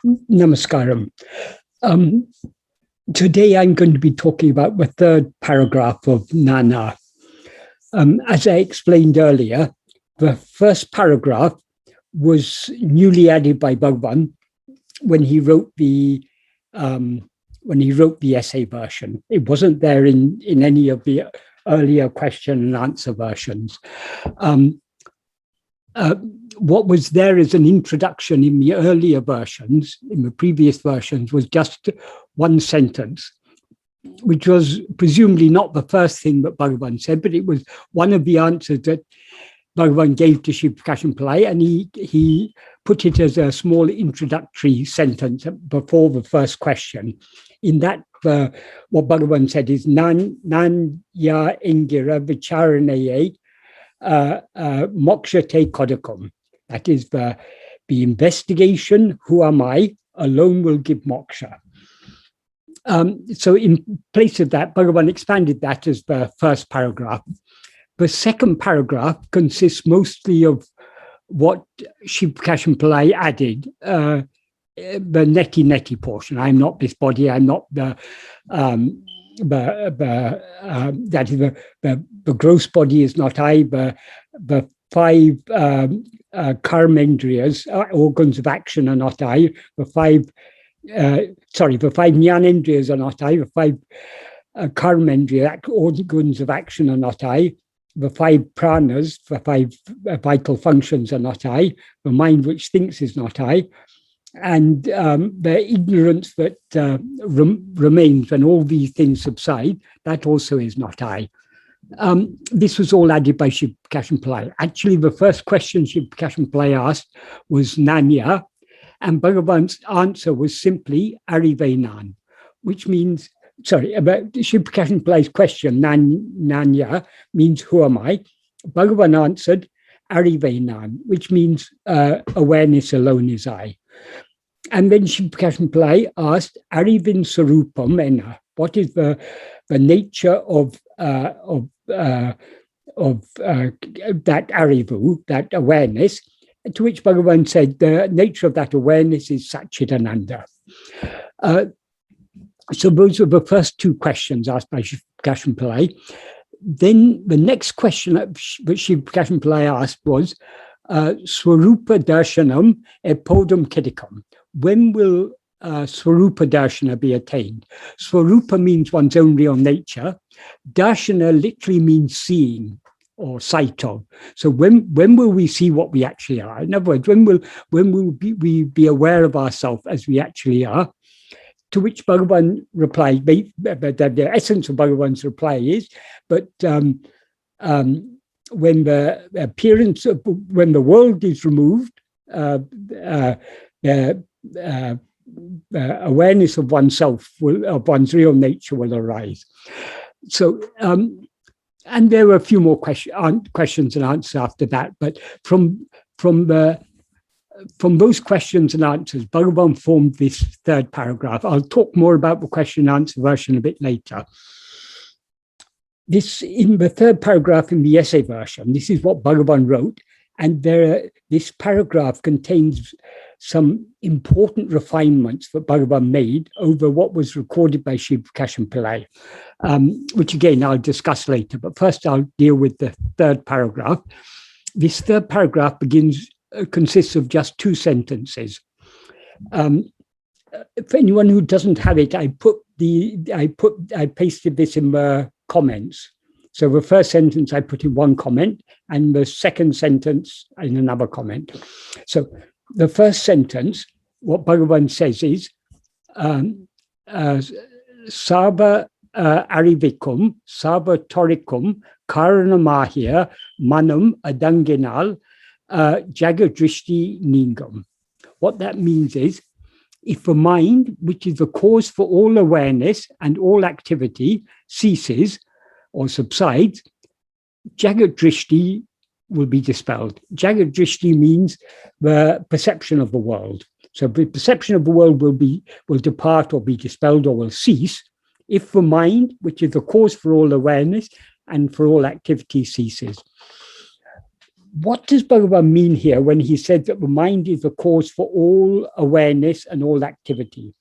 Namaskaram. Today I'm going to be talking about the third paragraph of Nāṉ Ār. As I explained earlier, the first paragraph was newly added by Bhagavan when he wrote the essay version. It wasn't there in any of the earlier question and answer versions. What was there as an introduction in the earlier versions, in the previous versions, was just one sentence, which was presumably not the first thing that Bhagavan said, but it was one of the answers that Bhagavan gave to Sri Prakasham Pillai, and he put it as a small introductory sentence before the first question. In that, what Bhagavan said is, Nāṉ Ār engira vicharanaye moksha te toḍriṟkum. That is the investigation, who am I, alone will give moksha. So in place of that, Bhagavan expanded that as the first paragraph. The second paragraph consists mostly of what Sri Prakasham Pillai added, the neti portion. I'm not this body, I'm not the gross body is not I, the five karmendriyas, organs of action are not I, the five jnanendriyas are not I, the five karmendriya, organs of action are not I, the five pranas, the five vital functions are not I, the mind which thinks is not I, and the ignorance that remains when all these things subside, that also is not I. This was all added by Sri Prakasham Pillai. Actually, the first question Sri Prakasham Pillai asked was Nāṉ Ār, and Bhagavan's answer was simply aṟiviṛkum, which means, about Sri Prakasham Pillai's question, Nāṉ Ār means who am I? Bhagavan answered aṟiviṛkum, which means awareness alone is I. And then Sri Prakasham Pillai asked aṛiviṛkum sarūpam enna. What is the nature of that arivu, that awareness? To which Bhagavan said the nature of that awareness is Satchidananda. So those were the first two questions asked by Sri Prakasham Pillai. Then the next question that Sri Prakasham Pillai asked was sorūpa-darśaṇam epodam kedikam. When will sorūpa-darśana be attained? Svarupa means one's own real nature. Darshana literally means seeing or sight of. So when will we see what we actually are? In other words, when will we be aware of ourselves as we actually are? To which Bhagavan replied, the essence of Bhagavan's reply is, but when the appearance of, when the world is removed, awareness of oneself, of one's real nature will arise. So, and there were a few more questions and answers after that, but from those questions and answers, Bhagavan formed this third paragraph. I'll talk more about the question and answer version a bit later. This, in the third paragraph in the essay version, this is what Bhagavan wrote, and this paragraph contains some important refinements that Bhagavan made over what was recorded by Sri Prakasham Pillai, which again I'll discuss later. But first I'll deal with the third paragraph. This third paragraph consists of just two sentences. For anyone who doesn't have it, I pasted this in the comments. So the first sentence I put in one comment, and the second sentence in another comment. So the first sentence, what Bhagavan says is, sarva aṟiviṛkum, sarva toṛiṛkum, kāraṇam āhiya, maṇam, aḍaṅgiṇāl, jaga-diruṣṭi nīṅgum. What that means is, if the mind, which is the cause for all awareness and all activity, ceases or subsides, jagad-dṛṣṭi will be dispelled. Jagad-dṛṣṭi means the perception of the world. So the perception of the world will depart or be dispelled or will cease if the mind, which is the cause for all awareness and for all activity, ceases. what does Bhagavan mean here when he said that the mind is the cause for all awareness and all activity?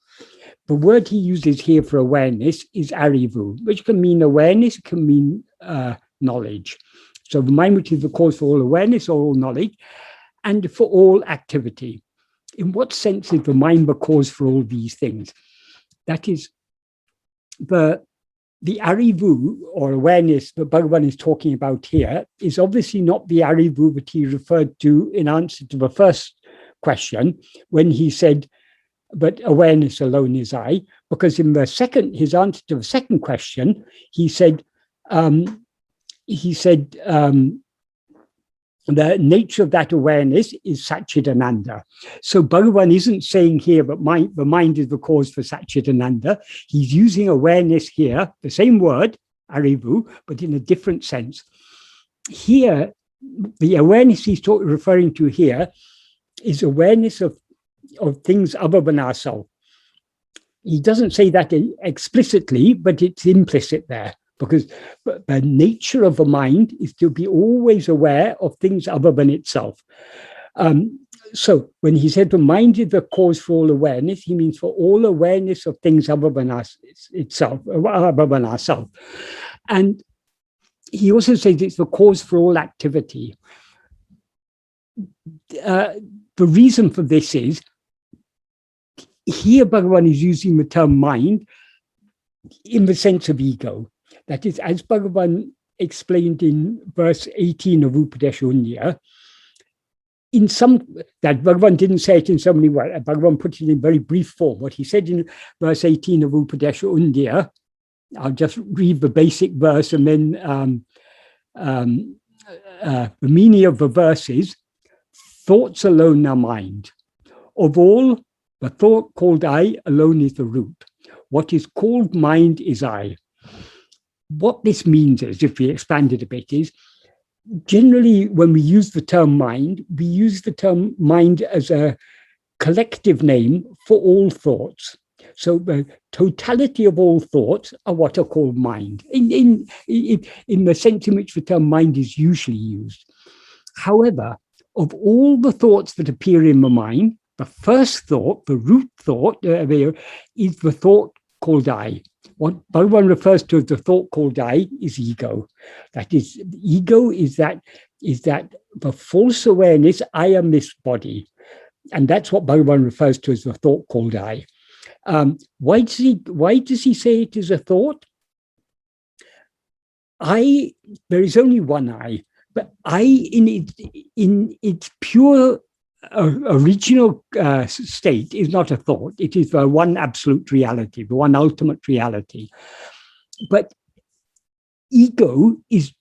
The word he uses here for awareness is aṟiviṛkum, which can mean awareness, it can mean knowledge. So the mind, which is the cause for all awareness or all knowledge, and for all activity. In what sense is the mind the cause for all these things? That is, the aṟiviṛkum, or awareness, that Bhagavan is talking about here is obviously not the aṟiviṛkum that he referred to in answer to the first question when he said, but awareness alone is I, because in his answer to the second question, he said, the nature of that awareness is Satchidananda. So Bhagavan isn't saying here that the mind is the cause for Satchidananda. He's using awareness here, the same word, aṟiviṛkum, but in a different sense. Here, the awareness he's referring to here is awareness of things other than ourselves. He doesn't say that explicitly, but it's implicit there, because the nature of the mind is to be always aware of things other than itself. So when he said the mind is the cause for all awareness, he means for all awareness of things other than itself, other than ourselves. And he also says it's the cause for all activity. The reason for this is, here Bhagavan is using the term mind in the sense of ego. That is, as Bhagavan explained in verse 18 of Upadesha, that Bhagavan didn't say it in so many words. Bhagavan put it in very brief form. What he said in verse 18 of Upadesha, I'll just read the basic verse, and then the meaning of the verse is, thoughts alone are mind. Of all, the thought called I alone is the root. What is called mind is I. What this means is, if we expand it a bit, is generally when we use the term mind, we use the term mind as a collective name for all thoughts. So the totality of all thoughts are what are called mind, in the sense in which the term mind is usually used. However, of all the thoughts that appear in the mind, the first thought, the root thought, is the thought called I. What Bhagavan refers to as the thought called I is ego. That is, ego is that the false awareness, I am this body. And that's what Bhagavan refers to as the thought called I. Why does he say it is a thought? There is only one I, but I in its pure original state is not a thought. It is the one absolute reality, the one ultimate reality. But ego is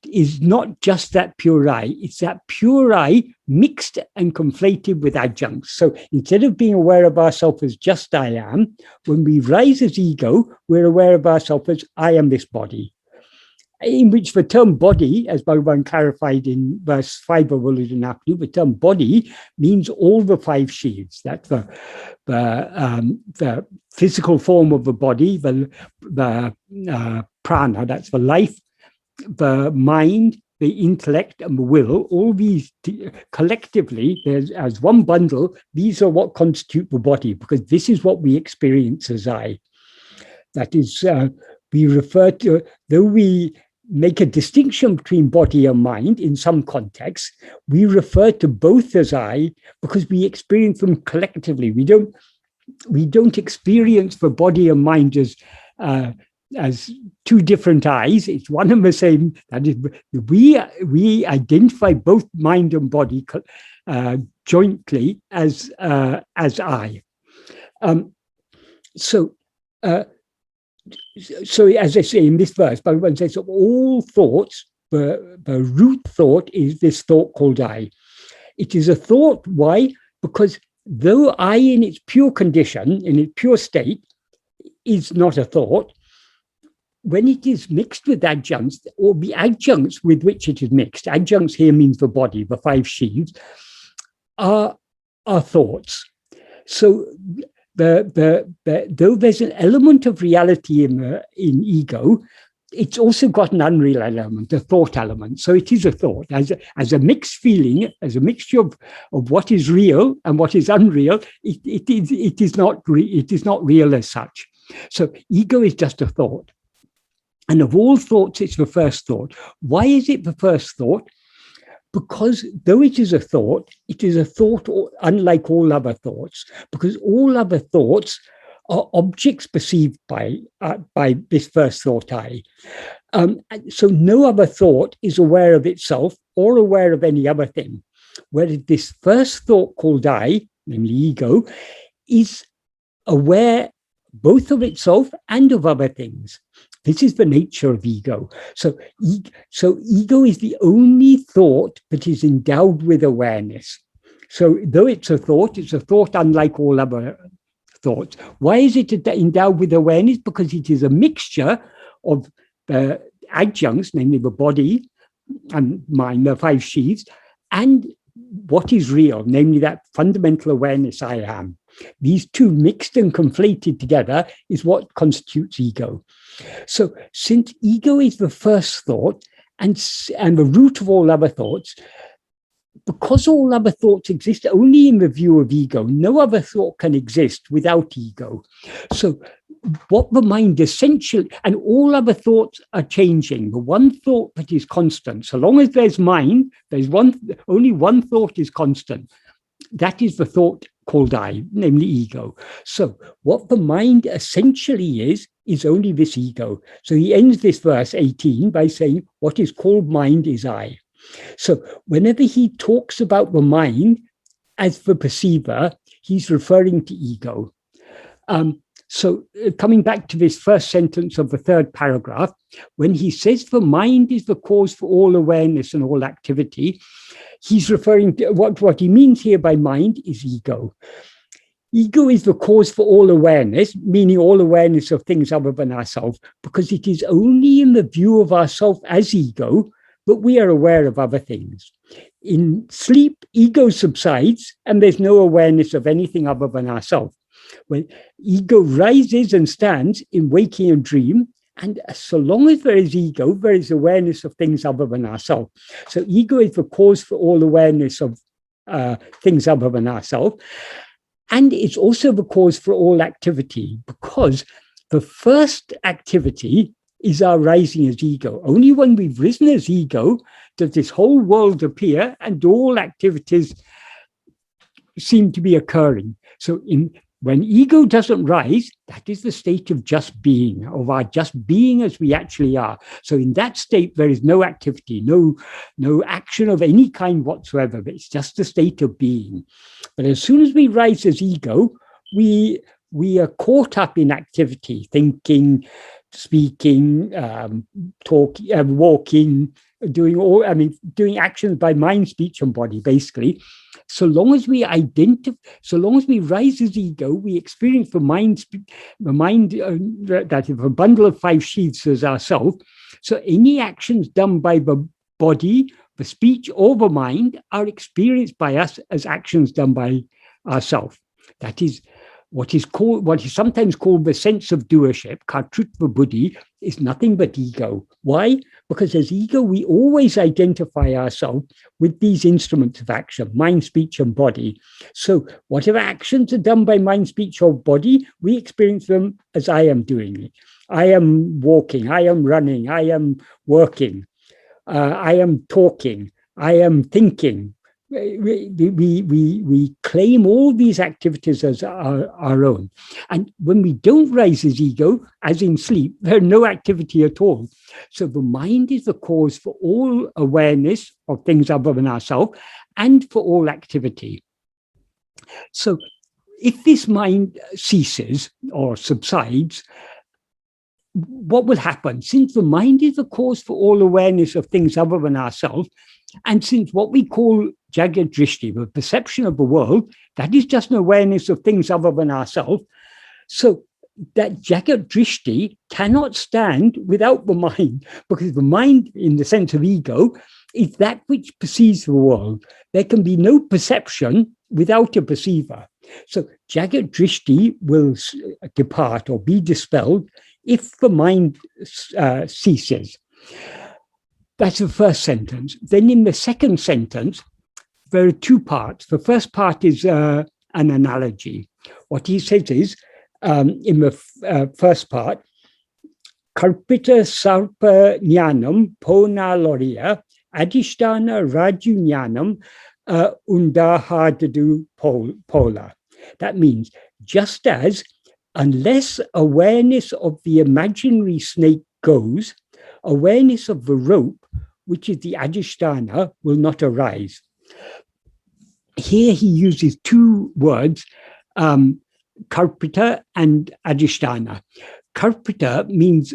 not just that pure I, it's that pure I mixed and conflated with adjuncts. So instead of being aware of ourselves as just I am, when we rise as ego, we're aware of ourselves as I am this body. In which the term body, as Bhagavan clarified in verse 5 of Ulladu, the term body means all the five sheaths. That's the physical form of the body, the prana, that's the life, the mind, the intellect, and the will. All these collectively, as one bundle, these are what constitute the body, because this is what we experience as I. That is, we refer to, though we make a distinction between body and mind in some contexts, we refer to both as I because we experience them collectively. We don't experience the body and mind as two different eyes. It's one and the same. That is, we identify both mind and body jointly as I. So as I say in this verse, Bhagavan says of all thoughts, the root thought is this thought called I. It is a thought. Why? Because though I in its pure condition, in its pure state, is not a thought, when it is mixed with adjuncts, or the adjuncts with which it is mixed, adjuncts here means the body, the five sheaths, are thoughts. So though there's an element of reality in ego, it's also got an unreal element, a thought element. So it is a thought as a mixed feeling, as a mixture of what is real and what is unreal. It is not real as such. So ego is just a thought. And of all thoughts, it's the first thought. Why is it the first thought? Because though it is a thought unlike all other thoughts, because all other thoughts are objects perceived by this first thought, I. So no other thought is aware of itself or aware of any other thing. Whereas this first thought called I, namely ego, is aware both of itself and of other things. This is the nature of ego. So ego is the only thought that is endowed with awareness. So though it's a thought unlike all other thoughts. Why is it endowed with awareness? Because it is a mixture of the adjuncts, namely the body and mind, the five sheaths, and what is real, namely that fundamental awareness I am. These two mixed and conflated together is what constitutes ego. So since ego is the first thought and the root of all other thoughts, because all other thoughts exist only in the view of ego, no other thought can exist without ego. So what the mind essentially, and all other thoughts are changing. The one thought that is constant, so long as there's mind, only one thought is constant. That is the thought called I, namely ego. So what the mind essentially is only this ego. So he ends this verse 18 by saying, what is called mind is I. So whenever he talks about the mind as the perceiver, he's referring to ego. So coming back to this first sentence of the third paragraph, when he says the mind is the cause for all awareness and all activity, he's referring to what he means here by mind is ego. Ego is the cause for all awareness, meaning all awareness of things other than ourselves, because it is only in the view of ourself as ego that we are aware of other things. In sleep, ego subsides, and there's no awareness of anything other than ourselves. When ego rises and stands in waking and dream, and so long as there is ego, there is awareness of things other than ourselves. So ego is the cause for all awareness of things other than ourselves. And it's also the cause for all activity, because the first activity is our rising as ego. Only when we've risen as ego does this whole world appear and all activities seem to be occurring. So when ego doesn't rise, that is the state of just being, of our just being as we actually are. So in that state, there is no activity, no action of any kind whatsoever. It's just a state of being. But as soon as we rise as ego, we are caught up in activity, thinking, speaking, talking, walking, doing actions by mind, speech, and body, basically. So long as we rise as ego, we experience the mind that is a bundle of five sheaths as ourself. So any actions done by the body, the speech, or the mind are experienced by us as actions done by ourselves. That is what is sometimes called the sense of doership, kartrutva buddhi, is nothing but ego. Why? Because as ego, we always identify ourselves with these instruments of action, mind, speech, and body. So whatever actions are done by mind, speech, or body, we experience them as I am doing it. I am walking, I am running, I am working, I am talking, I am thinking. We claim all these activities as our own. And when we don't rise as ego, as in sleep, there's no activity at all. So the mind is the cause for all awareness of things other than ourselves and for all activity. So if this mind ceases or subsides, what will happen? Since the mind is the cause for all awareness of things other than ourselves, and since what we call jaga-diruṣṭi, the perception of the world, that is just an awareness of things other than ourselves, so that jaga-diruṣṭi cannot stand without the mind, because the mind, in the sense of ego, is that which perceives the world. There can be no perception without a perceiver. So jaga-diruṣṭi will depart or be dispelled if the mind ceases. That's the first sentence. Then in the second sentence, there are two parts. The first part is an analogy. What he says is, in the first part, kaṛpita sarpa-ñāṉam pōṇāl oṛiya adhiṣṭhāṉa rajju-ñāṉam uṇḍāhādadu pōla. That means, just as unless awareness of the imaginary snake goes, awareness of the rope, which is the adhiṣṭhāṉa, will not arise. Here he uses two words, kaṛpita and adhiṣṭhāṉa. Kaṛpita means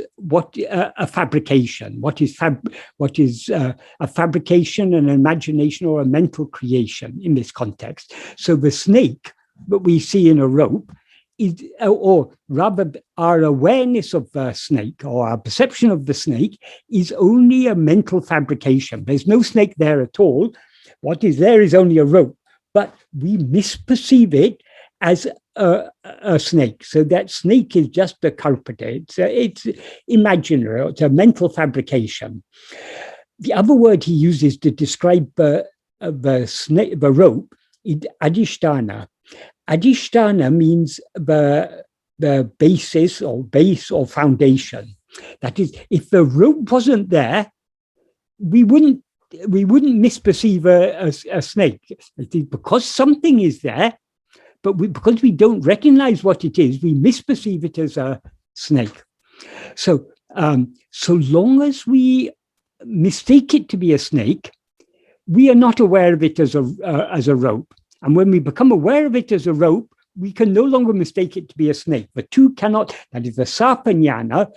a fabrication. What is a fabrication, an imagination, or a mental creation in this context. So the snake that we see in a rope is, or rather, our awareness of the snake or our perception of the snake is only a mental fabrication. There's no snake there at all. What is there is only a rope, but we misperceive it as a snake. So that snake is just a kaṛpita. It's imaginary. It's a mental fabrication. The other word he uses to describe the rope is adhiṣṭhāṉa. Adhiṣṭhāṉa means the basis or base or foundation. That is, if the rope wasn't there, we wouldn't misperceive a snake. It is because something is there, but because we don't recognize what it is, we misperceive it as a snake. So, so long as we mistake it to be a snake, we are not aware of it as a rope. And when we become aware of it as a rope, we can no longer mistake it to be a snake. The two cannot, that is the sarpa-ñāṇam,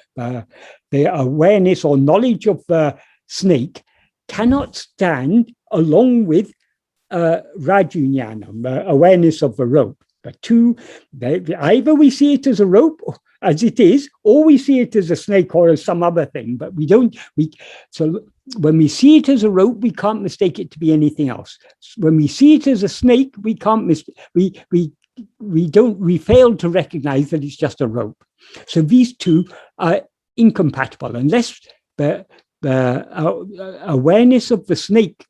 the awareness or knowledge of the snake, cannot stand along with rajju-ñāṇam, awareness of the rope. The two, either we see it as a rope as it is, or we see it as a snake or as some other thing, but so when we see it as a rope, we can't mistake it to be anything else. When we see it as a snake, we fail to recognize that it's just a rope. So these two are incompatible unless the awareness of the snake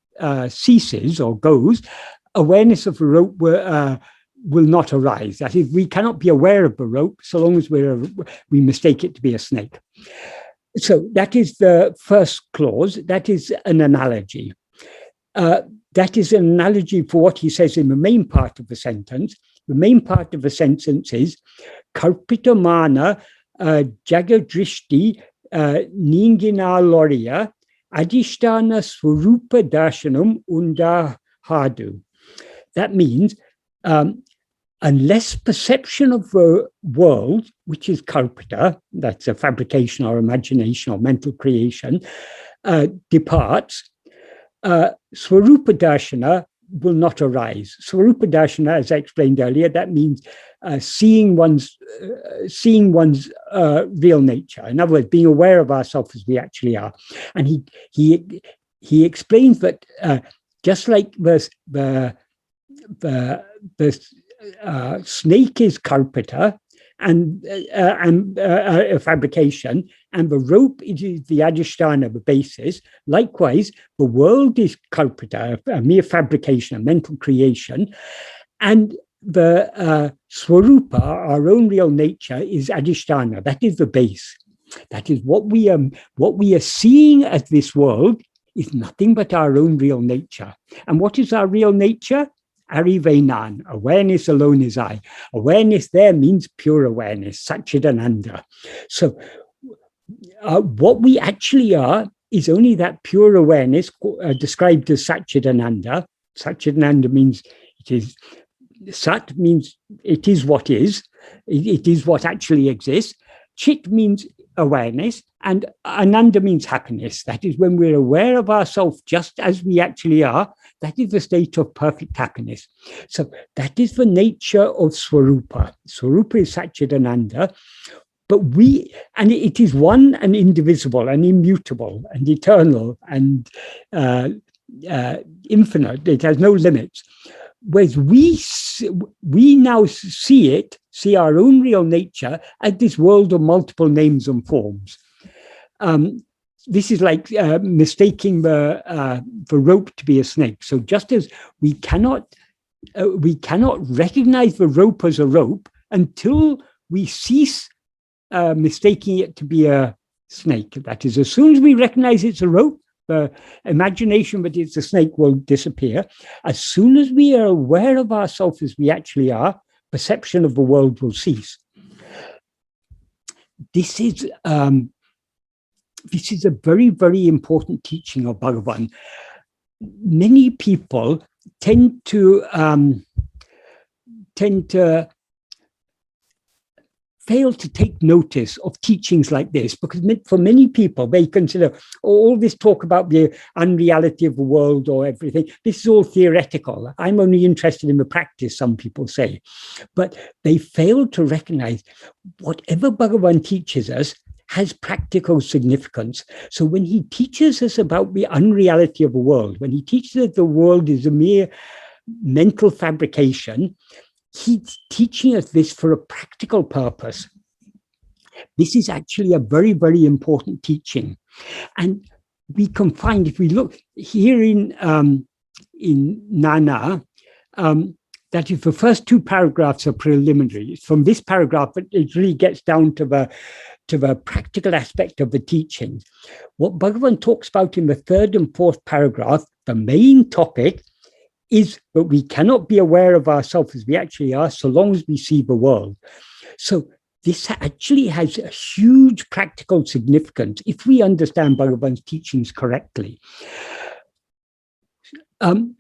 ceases or goes. Awareness of the rope will not arise. That is, we cannot be aware of the rope so long as we mistake it to be a snake. So that is the first clause. That is an analogy. That is an analogy for what he says in the main part of the sentence. The main part of the sentence is kaṛpita mana jaga-diruṣṭi nīṅgiṇāl oṛiya adhiṣṭhāṇa sorūpa-darśaṇam uṇḍāhādadu. That means unless perception of the world, which is kaṛpita, that's a fabrication or imagination or mental creation, departs, sorūpa-darśaṇa will not arise. Sorūpa-darśaṇa, as I explained earlier, that means seeing one's real nature. In other words, being aware of ourselves as we actually are. And he explains that just like the snake is kaṛpita and a fabrication, and the rope is the adhiṣṭhāṇa, the basis. Likewise, the world is kaṛpita, a mere fabrication, a mental creation, and the svarupa, our own real nature, is adhiṣṭhāṇa. That is the base. That is what we are seeing as this world is nothing but our own real nature. And what is our real nature? Aṟiviṛkum, awareness alone is I. Awareness there means pure awareness, satchidananda. So what we actually are is only that pure awareness described as satchidananda. Satchidananda means it is, sat means it is what is, it is what actually exists. Chit means awareness, and ananda means happiness. That is when we're aware of ourselves just as we actually are. That is the state of perfect happiness. So that is the nature of svarupa. Svarupa is satchidananda, but it is one and indivisible and immutable and eternal and infinite. It has no limits. whereas we now see our own real nature as this world of multiple names and forms. This is like mistaking the rope to be a snake. So just as we cannot recognize the rope as a rope until we cease mistaking it to be a snake. That is, as soon as we recognize it's a rope, the imagination that it's a snake will disappear. As soon as we are aware of ourselves as we actually are, perception of the world will cease. This is a very, very important teaching of Bhagavan. Many people tend to fail to take notice of teachings like this, because for many people, they consider all this talk about the unreality of the world or everything, this is all theoretical. I'm only interested in the practice, some people say. But they fail to recognize whatever Bhagavan teaches us has practical significance. So when he teaches us about the unreality of the world, when he teaches us the world is a mere mental fabrication, he's teaching us this for a practical purpose. This is actually a very, very important teaching. And we can find, if we look here in Nāṉ Ār, that is, the first two paragraphs are preliminary. From this paragraph, it really gets down to the practical aspect of the teachings. What Bhagavan talks about in the third and fourth paragraph, the main topic, is that we cannot be aware of ourselves as we actually are so long as we see the world. So this actually has a huge practical significance if we understand Bhagavan's teachings correctly. The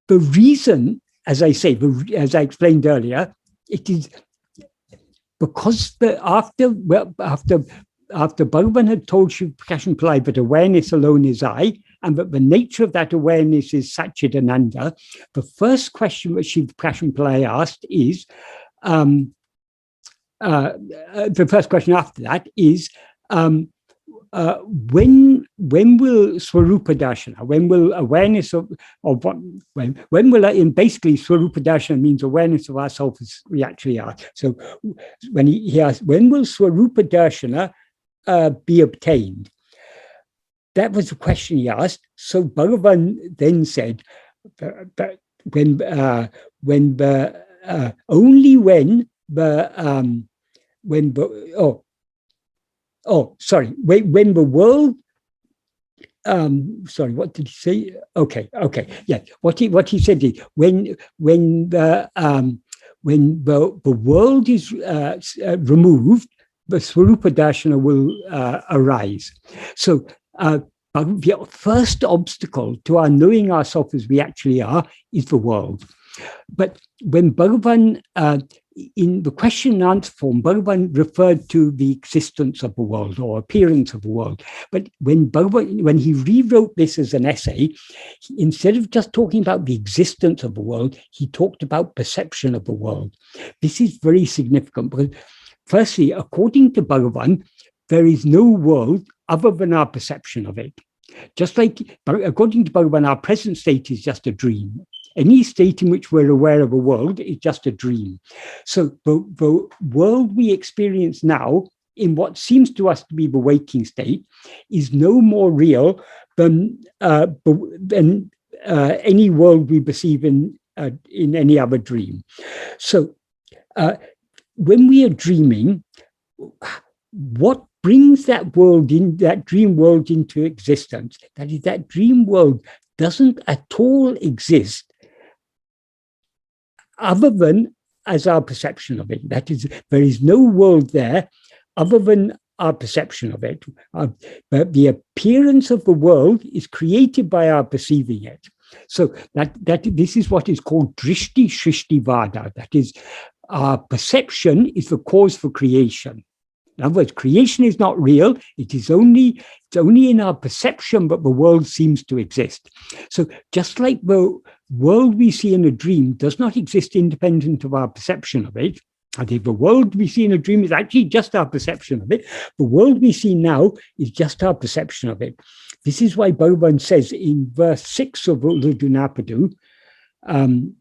reason, as I say, as I explained earlier, it is because after Bhagavan had told Shiva Prakashan Pillai that awareness alone is I, and that the nature of that awareness is Satchidananda, the first question that Shiva Prakashan Pillai asked is, the first question after that is, when will sorūpa-darśaṇam, when will awareness of when will, basically sorūpa-darśaṇam means awareness of ourselves as we actually are. So when he asked, when will sorūpa-darśaṇam be obtained? That was the question he asked. So Bhagavan then said that when the world, sorry, what did he say? Okay, yeah. What he said is when the world is removed, the sorūpa-darśaṇam will arise. So the first obstacle to our knowing ourselves as we actually are is the world. But when Bhagavan, in the question and answer form, Bhagavan referred to the existence of the world or appearance of the world. But when he rewrote this as an essay, instead of just talking about the existence of the world, he talked about perception of the world. This is very significant because, firstly, according to Bhagavan, there is no world other than our perception of it. Just like, according to Bhagavan, our present state is just a dream. Any state in which we're aware of a world is just a dream. So the world we experience now, in what seems to us to be the waking state, is no more real than any world we perceive in any other dream. So when we are dreaming, what brings that world in, that dream world, into existence? That is, that dream world doesn't at all exist other than as our perception of it. That is, there is no world there other than our perception of it. But the appearance of the world is created by our perceiving it. So this is what is called drishti shrishti vada. That is, our perception is the cause for creation. In other words, creation is not real. It's only in our perception that the world seems to exist. So just like the world we see in a dream does not exist independent of our perception of it, I think the world we see in a dream is actually just our perception of it. The world we see now is just our perception of it. This is why Bhagavan says in verse 6 of Uṇḍāhādadu, I'm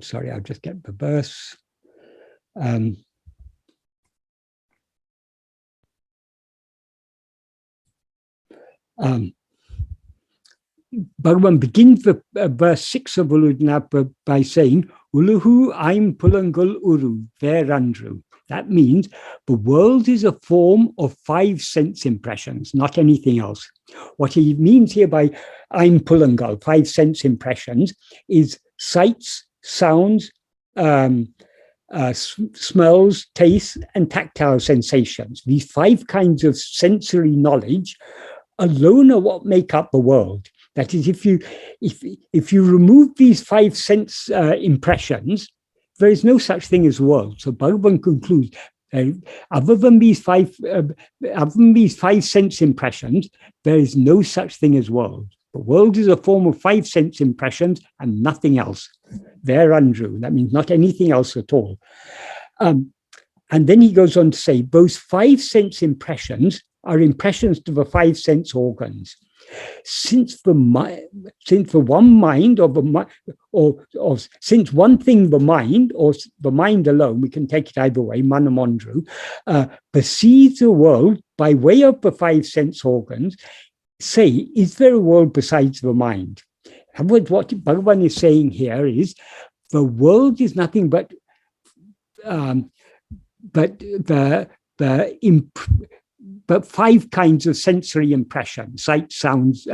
sorry, I'll just get the verse. Bhagavan begins the verse 6 of Uludunapa by saying, Uluhu aim pulangul uru, verandru. That means the world is a form of 5 sense impressions, not anything else. What he means here by aim pulangal, 5 sense impressions, is sights, sounds, smells, tastes, and tactile sensations. These 5 kinds of sensory knowledge alone are what make up the world. That is, if you remove these 5 sense impressions, there is no such thing as world. So Bhagavan concludes, other than these 5 sense impressions, there is no such thing as world. The world is a form of 5 sense impressions and nothing else. They're untrue. That means not anything else at all. And then he goes on to say, those 5 sense impressions are impressions to the 5 sense organs. Since one thing, the mind, or the mind alone, we can take it either way, maṇam, perceives the world by way of the 5 sense organs. Say, is there a world besides the mind? And what Bhagavan is saying here is, the world is nothing but but 5 kinds of sensory impression: sight, sounds,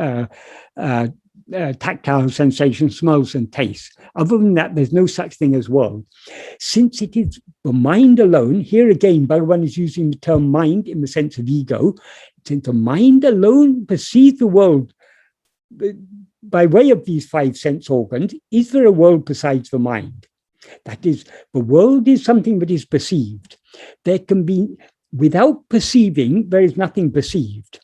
tactile sensations, smells, and tastes. Other than that, there's no such thing as world. Since it is the mind alone, here again, Bhagavan is using the term mind in the sense of ego. Since the mind alone perceives the world by way of these 5 sense organs, is there a world besides the mind? That is, the world is something that is perceived. There can be, without perceiving, there is nothing perceived.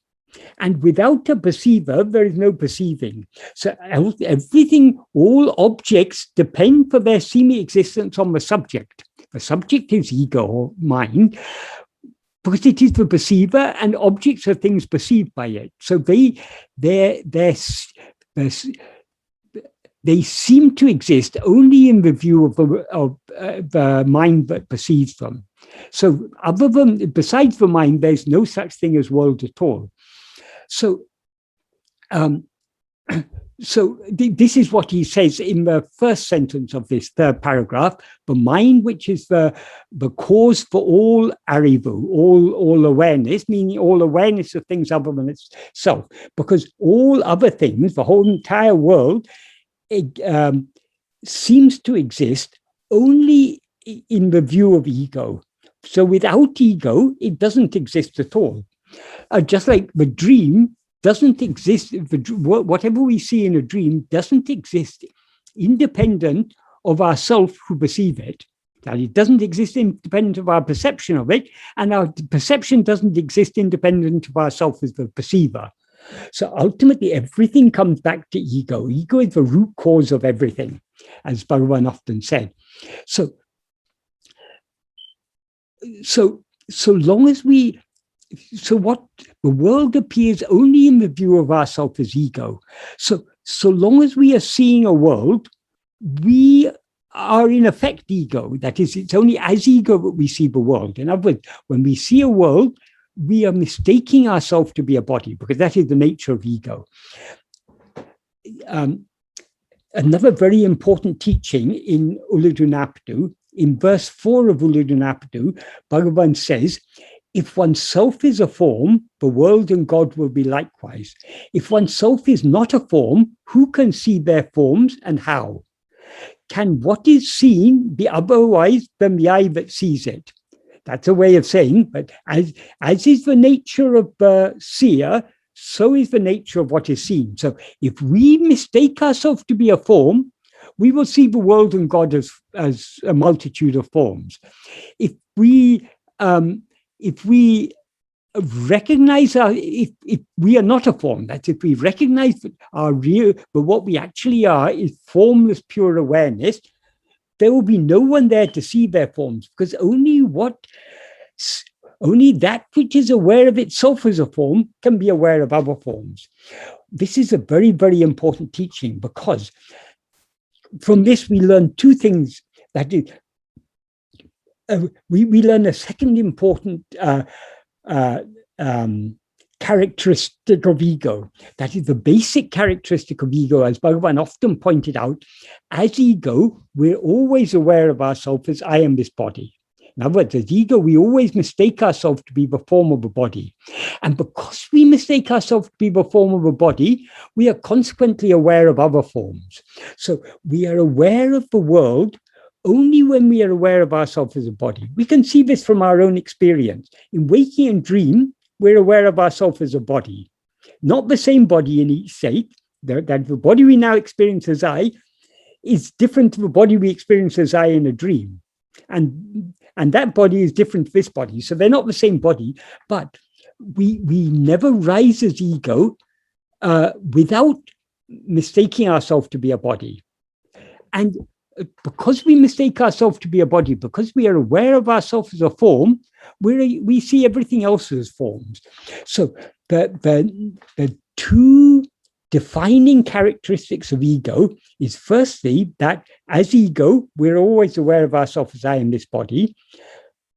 And without a perceiver, there is no perceiving. So everything, all objects depend for their seeming existence on the subject. The subject is ego or mind, because it is the perceiver, and objects are things perceived by it. So they seem to exist only in the view of the mind that perceives them. So besides the mind, there's no such thing as world at all. So, this is what he says in the first sentence of this 3rd paragraph: the mind, which is the cause for all aṛiviṛkum, all awareness, meaning all awareness of things other than itself, because all other things, the whole entire world, seems to exist only in the view of ego. So without ego, it doesn't exist at all. Just like the dream doesn't exist, whatever we see in a dream doesn't exist independent of ourself who perceive it. That it doesn't exist independent of our perception of it, and our perception doesn't exist independent of ourself as the perceiver. So ultimately, everything comes back to ego. Ego is the root cause of everything, as Bhagavan often said. So long as what the world appears only in the view of ourself as ego. So long as we are seeing a world, we are in effect ego. That is, it's only as ego that we see the world. In other words, when we see a world, we are mistaking ourselves to be a body, because that is the nature of ego. Another very important teaching in Uludunapadu, in verse 4 of Uludunapadu, Bhagavan says, if oneself is a form, the world and God will be likewise. If oneself is not a form, who can see their forms and how? Can what is seen be otherwise than the eye that sees it? That's a way of saying, but as is the nature of the seer, so is the nature of what is seen. So if we mistake ourselves to be a form, we will see the world and God as a multitude of forms. If we recognize if we are not a form, that's if we recognize that our real, but what we actually are is formless, pure awareness, there will be no one there to see their forms, because only what Only that which is aware of itself as a form can be aware of other forms. This is a very, very important teaching, because from this we learn two things. That is, we learn a second important characteristic of ego. That is the basic characteristic of ego, as Bhagavan often pointed out. As ego, we're always aware of ourselves as I am this body. In other words, as ego, we always mistake ourselves to be the form of a body. And because we mistake ourselves to be the form of a body, we are consequently aware of other forms. So we are aware of the world only when we are aware of ourselves as a body. We can see this from our own experience. In waking and dream, we're aware of ourselves as a body. Not the same body in each state. That the body we now experience as I is different to the body we experience as I in a dream. And that body is different to this body. So they're not the same body, but we never rise as ego without mistaking ourselves to be a body. And because we mistake ourselves to be a body, because we are aware of ourselves as a form, we see everything else as forms. So the two defining characteristics of ego is, firstly, that as ego, we're always aware of ourselves as I am this body.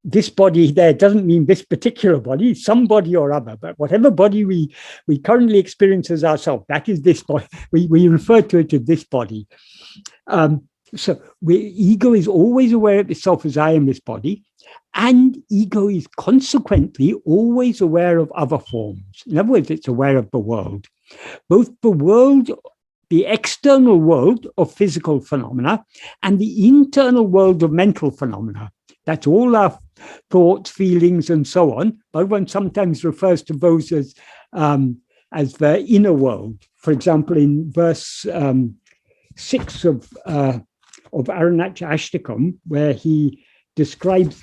This body there doesn't mean this particular body, some body or other, but whatever body we currently experience as ourselves, that is this body. We refer to it as this body. So ego is always aware of itself as I am this body, and ego is consequently always aware of other forms. In other words, it's aware of the world. Both the world, the external world of physical phenomena, and the internal world of mental phenomena. That's all our thoughts, feelings, and so on. Bhagavan sometimes refers to those as the inner world. For example, in verse 6 of aṟiviṛkum, where he describes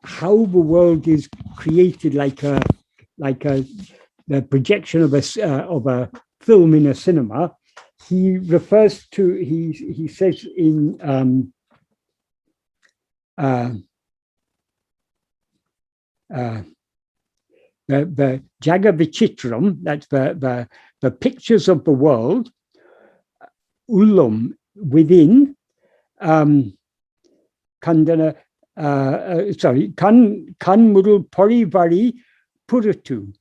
how the world is created like the projection of a film in a cinema. He refers to, he says in the jaga-diruṣṭi, that's the pictures of the world, within, kandana, kan mudul porivari puratum.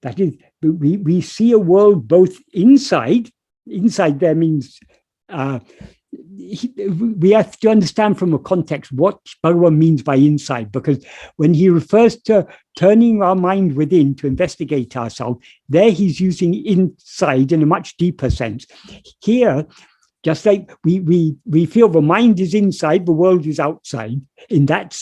That is, we see a world both inside. Inside there means we have to understand from a context what Bhagavan means by inside, because when he refers to turning our mind within to investigate ourselves, there he's using inside in a much deeper sense. Here, just like we feel the mind is inside, the world is outside. In that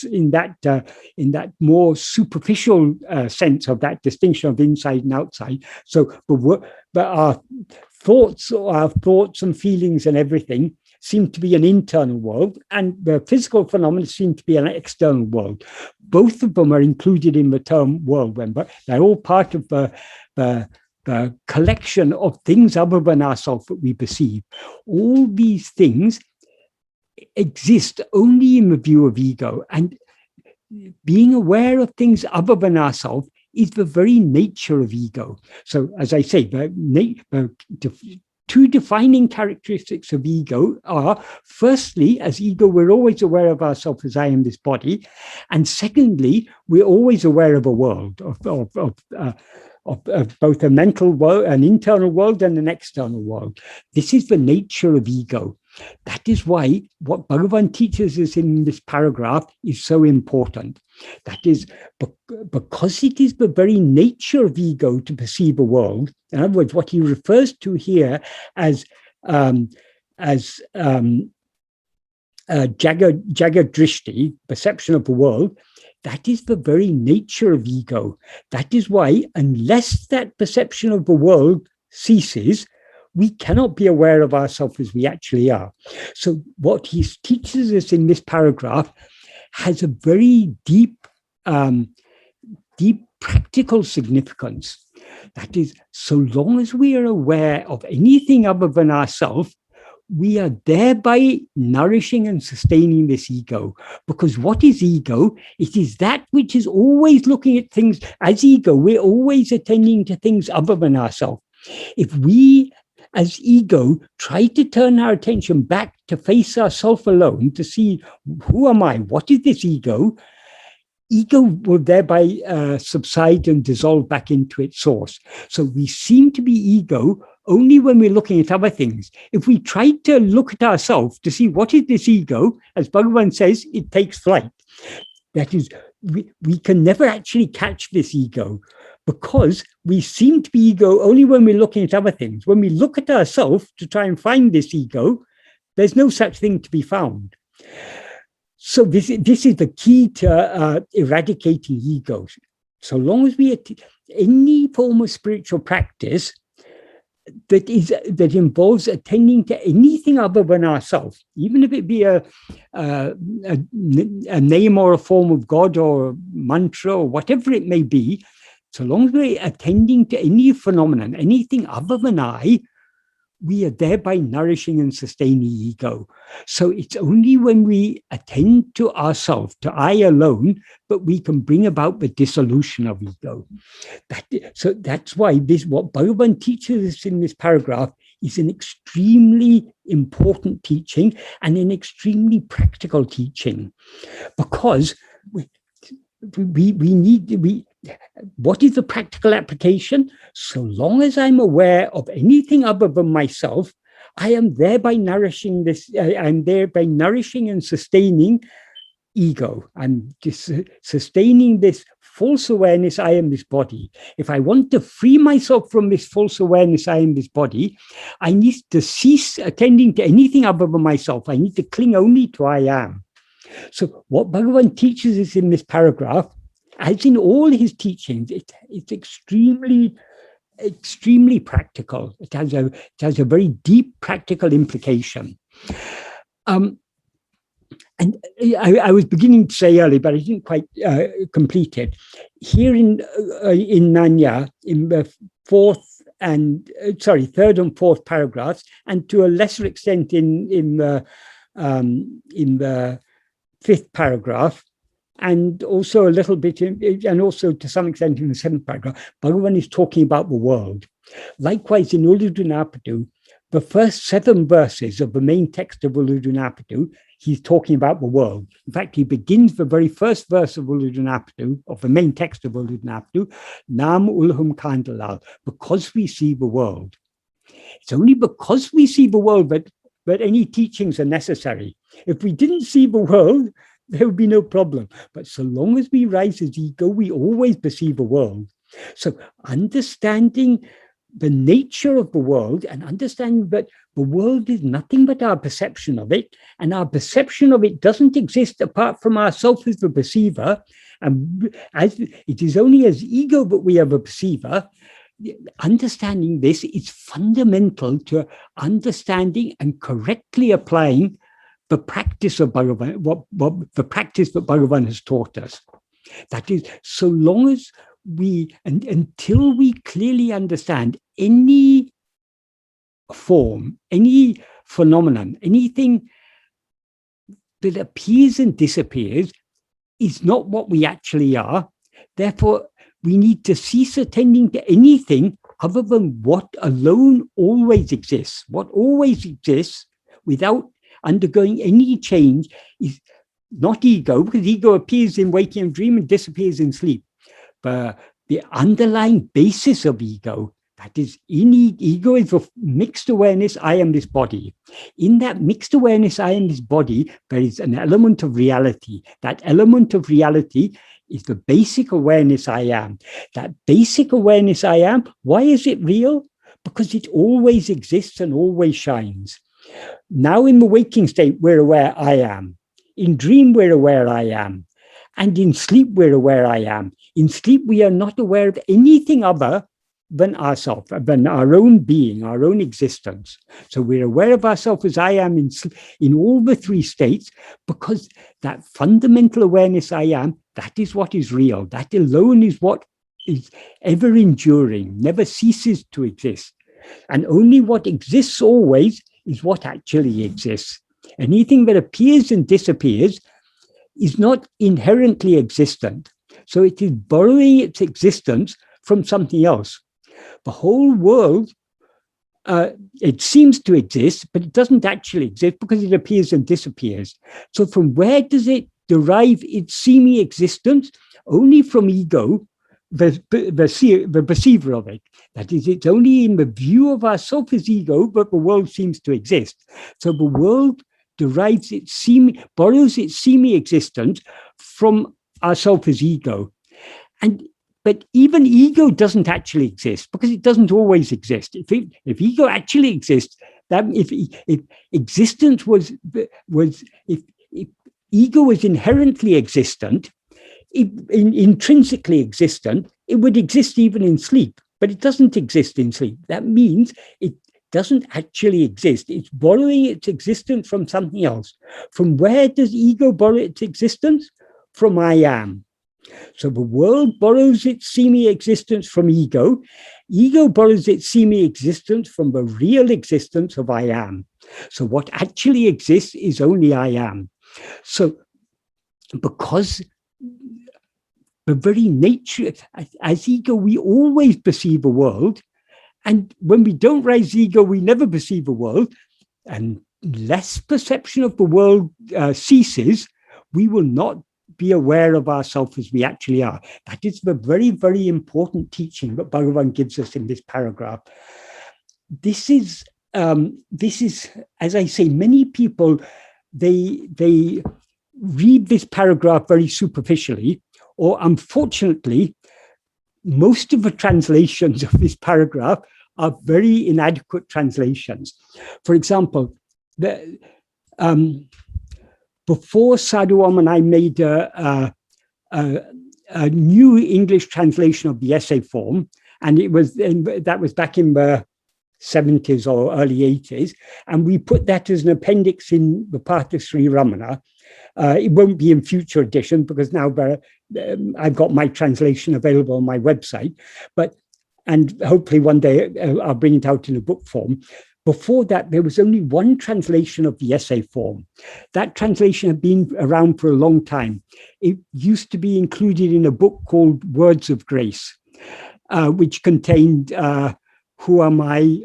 more superficial sense of that distinction of inside and outside. So, but our thoughts and feelings and everything seem to be an internal world, and the physical phenomena seem to be an external world. Both of them are included in the term world, remember? They're all part of the collection of things other than ourselves that we perceive. All these things exist only in the view of ego, and being aware of things other than ourselves is the very nature of ego. So, as I say, the two defining characteristics of ego are, firstly, as ego, we're always aware of ourselves as I am this body, and secondly, we're always aware of a world, of both a mental world, an internal world, and an external world. This is the nature of ego. That is why what Bhagavan teaches us in this paragraph is so important. That is, because it is the very nature of ego to perceive a world. In other words, what he refers to here as jaga-diruṣṭi, perception of the world, that is the very nature of ego. That is why, unless that perception of the world ceases, we cannot be aware of ourselves as we actually are. So what he teaches us in this paragraph has a very deep practical significance. That is, so long as we are aware of anything other than ourselves, we are thereby nourishing and sustaining this ego. Because what is ego? It is that which is always looking at things as ego. We're always attending to things other than ourselves. If we, as ego, try to turn our attention back to face ourselves alone, to see, who am I? What is this ego? Ego will thereby subside and dissolve back into its source. So we seem to be ego only when we're looking at other things. If we try to look at ourselves to see what is this ego, as Bhagavan says, it takes flight. That is, we can never actually catch this ego, because we seem to be ego only when we're looking at other things. When we look at ourselves to try and find this ego, there's no such thing to be found. So this is the key to eradicating egos. So long as we any form of spiritual practice that involves attending to anything other than ourselves, even if it be a name or a form of God or a mantra or whatever it may be, so long as we're attending to any phenomenon, anything other than I, we are thereby nourishing and sustaining ego. So it's only when we attend to ourselves, to I alone, but we can bring about the dissolution of ego. So that's why what Bhagavan teaches us in this paragraph is an extremely important teaching and an extremely practical teaching, because what is the practical application? So long as I'm aware of anything other than myself, I am thereby nourishing this. I'm thereby nourishing and sustaining ego. I'm just sustaining this false awareness, I am this body. If I want to free myself from this false awareness, I am this body, I need to cease attending to anything other than myself. I need to cling only to I am. So what Bhagavan teaches us in this paragraph, as in all his teachings, it's extremely practical. It has a very deep practical implication. And I was beginning to say earlier, but I didn't quite complete it. Here in Nāṉ Ār, in the third and fourth paragraphs, and to a lesser extent in the fifth paragraph, and also a little bit, and also to some extent in the seventh paragraph, Bhagavan is talking about the world. Likewise, in Uṇḍāhādadu, the first 7 verses of the main text of Uṇḍāhādadu, he's talking about the world. In fact, he begins the very first verse of Uṇḍāhādadu, of the main text of Uṇḍāhādadu, Nāṃ Ār, because we see the world. It's only because we see the world that any teachings are necessary. If we didn't see the world, there would be no problem. But so long as we rise as ego, we always perceive the world. So understanding the nature of the world and understanding that the world is nothing but our perception of it, and our perception of it doesn't exist apart from ourself as the perceiver, and as it is only as ego that we have a perceiver. Understanding this is fundamental to understanding and correctly applying the practice of Bhagavan, the practice that Bhagavan has taught us. That is, so long as until we clearly understand any form, any phenomenon, anything that appears and disappears is not what we actually are. Therefore, we need to cease attending to anything other than what alone always exists. What always exists without undergoing any change is not ego, because ego appears in waking and dream and disappears in sleep. But the underlying basis of ego, that is, in ego is a mixed awareness, I am this body. In that mixed awareness, I am this body, there is an element of reality. That element of reality is the basic awareness I am. That basic awareness I am, why is it real? Because it always exists and always shines. Now in the waking state, we're aware I am. In dream, we're aware I am. And in sleep, we're aware I am. In sleep, we are not aware of anything other than ourselves, than our own being, our own existence. So we're aware of ourselves as I am in all the 3 states, because that fundamental awareness I am, that is what is real. That alone is what is ever enduring, never ceases to exist. And only what exists always is what actually exists. Anything that appears and disappears is not inherently existent. So it is borrowing its existence from something else. The whole world, it seems to exist, but it doesn't actually exist because it appears and disappears. So from where does it derive its seeming existence? Only from ego, the perceiver of it. That is, it's only in the view of ourself as ego that the world seems to exist. So the world derives its seeming, borrows its seeming existence from ourself as ego. But even ego doesn't actually exist because it doesn't always exist. If ego actually exists, that if existence was if ego was inherently existent, intrinsically existent, it would exist even in sleep. But it doesn't exist in sleep. That means it doesn't actually exist. It's borrowing its existence from something else. From where does ego borrow its existence? From I am. So the world borrows its seeming existence from ego. Ego borrows its seeming existence from the real existence of I am. So what actually exists is only I am. So because the very nature, as ego, we always perceive a world. And when we don't raise ego, we never perceive a world. And less perception of the world ceases, we will not be aware of ourselves as we actually are. That is the very, very important teaching that Bhagavan gives us in this paragraph. This is, as I say, many people, they read this paragraph very superficially, or unfortunately, most of the translations of this paragraph are very inadequate translations. For example, before Sadhu Om and I made a new English translation of the essay form, and that was back in the 70s or early 80s, and we put that as an appendix in the Partha Sri Ramana. It won't be in future editions because now I've got my translation available on my website, and hopefully one day I'll bring it out in a book form. Before that, there was only one translation of the essay form. That translation had been around for a long time. It used to be included in a book called Words of Grace, which contained Who Am I?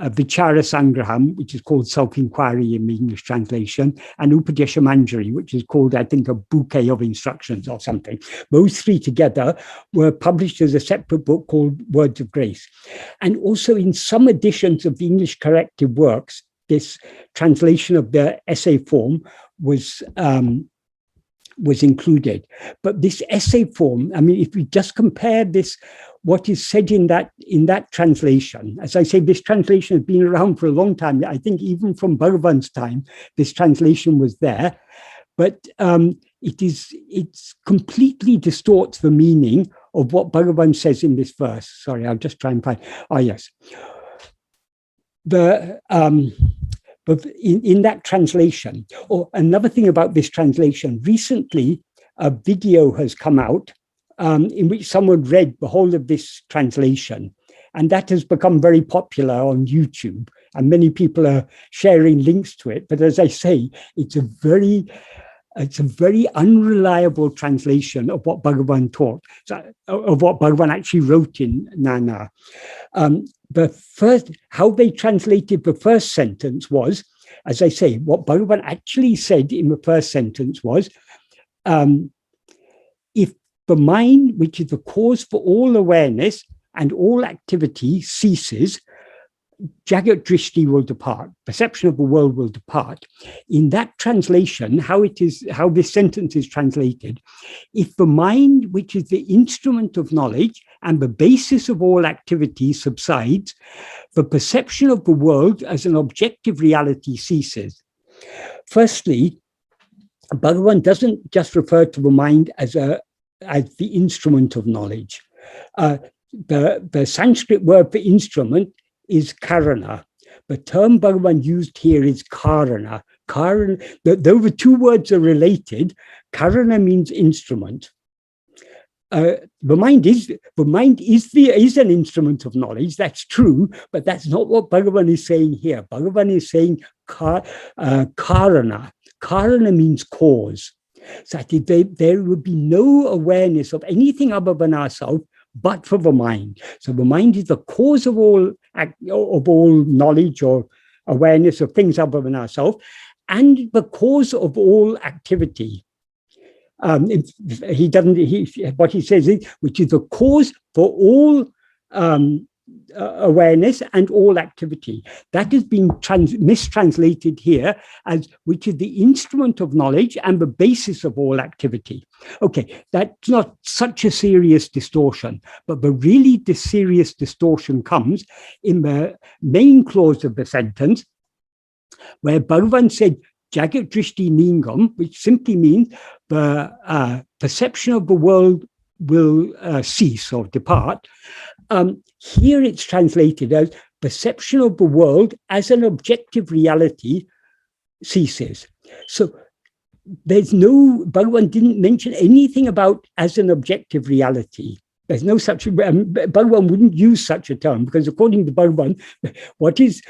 Vichara Sangraham, which is called Self-enquiry in the English translation, and Upadesha Manjari, which is called, I think, a bouquet of instructions or something. Those three together were published as a separate book called Words of Grace. And also in some editions of the English corrected works, this translation of the essay form was included. But this essay form, I mean, if we just compare this, what is said in that translation, as I say, this translation has been around for a long time. I think even from Bhagavan's time, this translation was there, but it's completely distorts the meaning of what Bhagavan says in this verse. Sorry, I'll just try and find. Oh, yes. But in that translation, or another thing about this translation, recently a video has come out in which someone read the whole of this translation, and that has become very popular on YouTube, and many people are sharing links to it. But as I say, it's a very unreliable translation of what Bhagavan taught, of what Bhagavan actually wrote in Nāṉ Ār. How they translated the first sentence was, as I say, what Bhagavan actually said in the first sentence was, if the mind, which is the cause for all awareness and all activity, ceases, jaga-diruṣṭi will depart, perception of the world will depart. In that translation, how this sentence is translated, if the mind, which is the instrument of knowledge and the basis of all activity, subsides, the perception of the world as an objective reality ceases. Firstly, Bhagavan doesn't just refer to the mind as the instrument of knowledge. The Sanskrit word for instrument is karana. The term Bhagavan used here is karana. Though the two words are related, karana means instrument. the mind is an instrument of knowledge. That's true, but that's not what Bhagavan is saying here. Bhagavan is saying kāraṇa. Kāraṇa means cause. So there would be no awareness of anything other than ourselves but for the mind. So the mind is the cause of all knowledge or awareness of things other than ourselves, and the cause of all activity. What he says is, which is the cause for all awareness and all activity. That has been mistranslated here as which is the instrument of knowledge and the basis of all activity. Okay, that's not such a serious distortion, but the serious distortion comes in the main clause of the sentence, where Bhagavan said, jaga-diruṣṭi nīṅgum, which simply means the perception of the world will cease or depart. Here it's translated as perception of the world as an objective reality ceases. So Bhagavan didn't mention anything about as an objective reality. There's no such, Bhagavan wouldn't use such a term, because according to Bhagavan, what is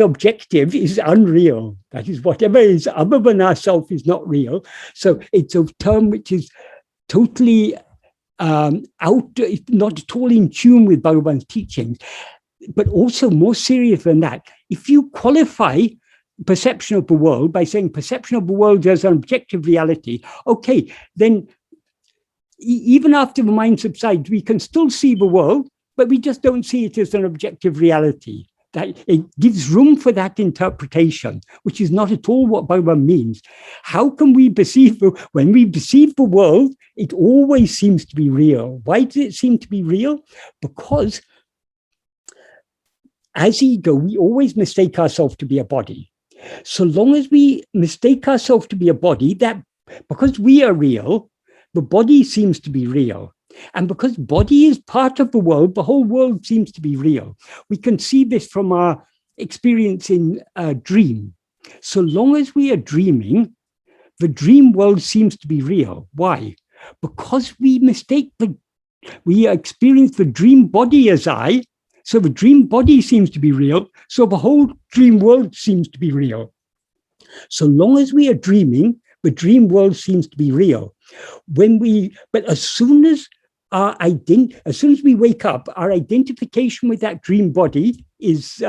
objective is unreal. That is, whatever is other than ourself is not real. So it's a term which is totally not at all in tune with Bhagavan's teachings. But also more serious than that, if you qualify perception of the world by saying perception of the world as an objective reality, okay, then even after the mind subsides, we can still see the world, but we just don't see it as an objective reality. That it gives room for that interpretation, which is not at all what Bhagavan means. How can we perceive, when we perceive the world, it always seems to be real. Why does it seem to be real? Because as ego, we always mistake ourselves to be a body. So long as we mistake ourselves to be a body, that because we are real, the body seems to be real. And because body is part of the world, the whole world seems to be real. We can see this from our experience in a dream. So long as we are dreaming, the dream world seems to be real. Why? Because we experience the dream body as I, so the dream body seems to be real, so the whole dream world seems to be real. So long as we are dreaming, the dream world seems to be real. But as soon as we wake up, our identification with that dream body is